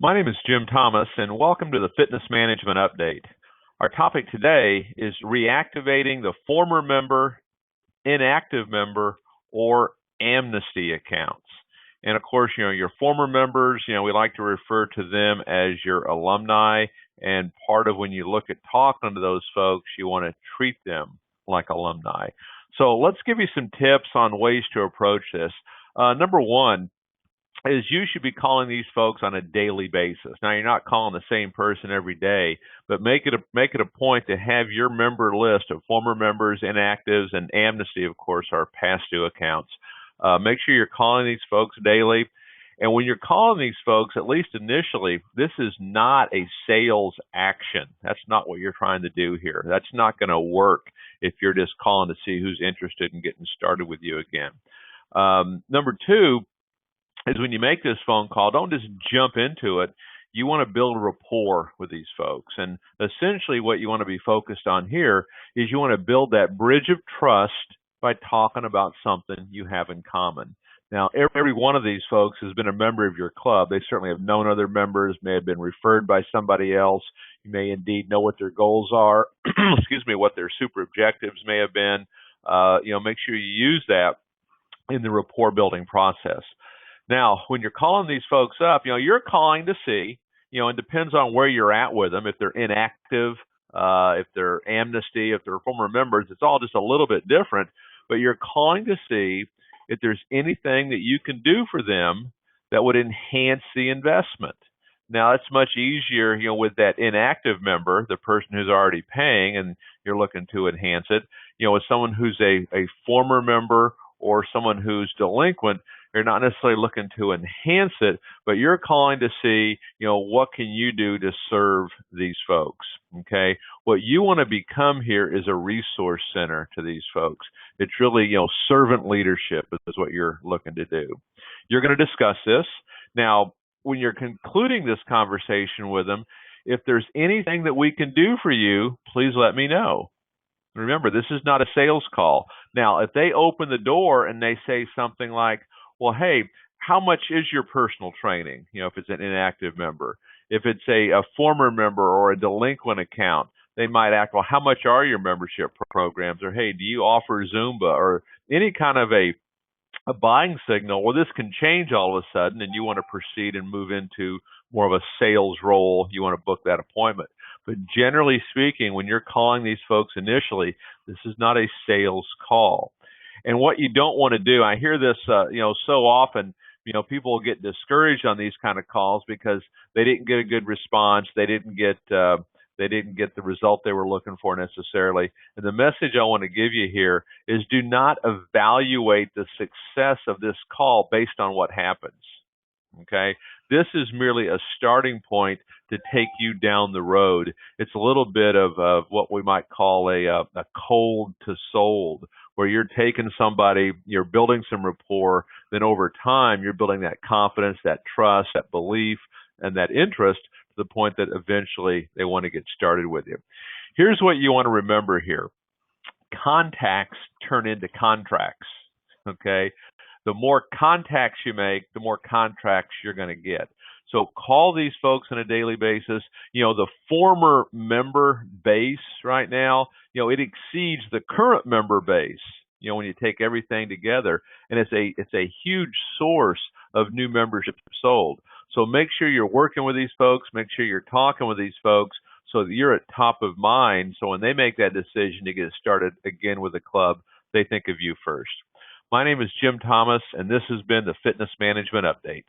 My name is Jim Thomas, and welcome to the Fitness Management Update. Our topic today is reactivating the former member, inactive member, or Amnesty accounts. And of course, your former members, we like to refer to them as your alumni, and part of when you look at talking to those folks, you want to treat them like alumni. So let's give you some tips on ways to approach this. Number one is you should be calling these folks on a daily basis. Now, you're not calling the same person every day, but make it a point to have your member list of former members, inactives, and Amnesty, of course, our past due accounts. Make sure you're calling these folks daily. And when you're calling these folks, at least initially, this is not a sales action. That's not what you're trying to do here. That's not going to work if you're just calling to see who's interested in getting started with you again. Number two is when you make this phone call, don't just jump into it. You want to build rapport with these folks. And essentially what you want to be focused on here is you want to build that bridge of trust by talking about something you have in common. Now, every one of these folks has been a member of your club. They certainly have known other members, may have been referred by somebody else. You may indeed know what their goals are, what their super objectives may have been. Make sure you use that in the rapport building process. Now, when you're calling these folks up, you're calling to see, it depends on where you're at with them. If they're inactive, if they're Amnesty, if they're former members, it's all just a little bit different. But you're calling to see if there's anything that you can do for them that would enhance the investment. Now, it's much easier, with that inactive member, the person who's already paying, and you're looking to enhance it. With someone who's a former member or someone who's delinquent, you're not necessarily looking to enhance it, but you're calling to see, what can you do to serve these folks, okay? What you want to become here is a resource center to these folks. It's really, servant leadership is what you're looking to do. You're going to discuss this. Now, when you're concluding this conversation with them, if there's anything that we can do for you, please let me know. Remember, this is not a sales call. Now, if they open the door and they say something like, well, hey, how much is your personal training? If it's an inactive member. If it's a former member or a delinquent account, they might ask, well, how much are your membership programs? Or, hey, do you offer Zumba? Or any kind of a buying signal. Well, this can change all of a sudden, and you want to proceed and move into more of a sales role. You want to book that appointment. But generally speaking, when you're calling these folks initially, this is not a sales call. And what you don't want to do, I hear this, so often, people get discouraged on these kind of calls because they didn't get a good response. They didn't get the result they were looking for necessarily. And the message I want to give you here is do not evaluate the success of this call based on what happens. Okay, this is merely a starting point to take you down the road. It's a little bit of what we might call a cold to sold, where you're taking somebody, you're building some rapport, then over time you're building that confidence, that trust, that belief, and that interest to the point that eventually they want to get started with you. Here's what you want to remember here. Contacts turn into contracts, okay? The more contacts you make, the more contracts you're going to get. So call these folks on a daily basis. The former member base right now, it exceeds the current member base, when you take everything together. And it's a huge source of new membership sold. So make sure you're working with these folks. Make sure you're talking with these folks so that you're at top of mind. So when they make that decision to get started again with the club, they think of you first. My name is Jim Thomas, and this has been the Fitness Management Update.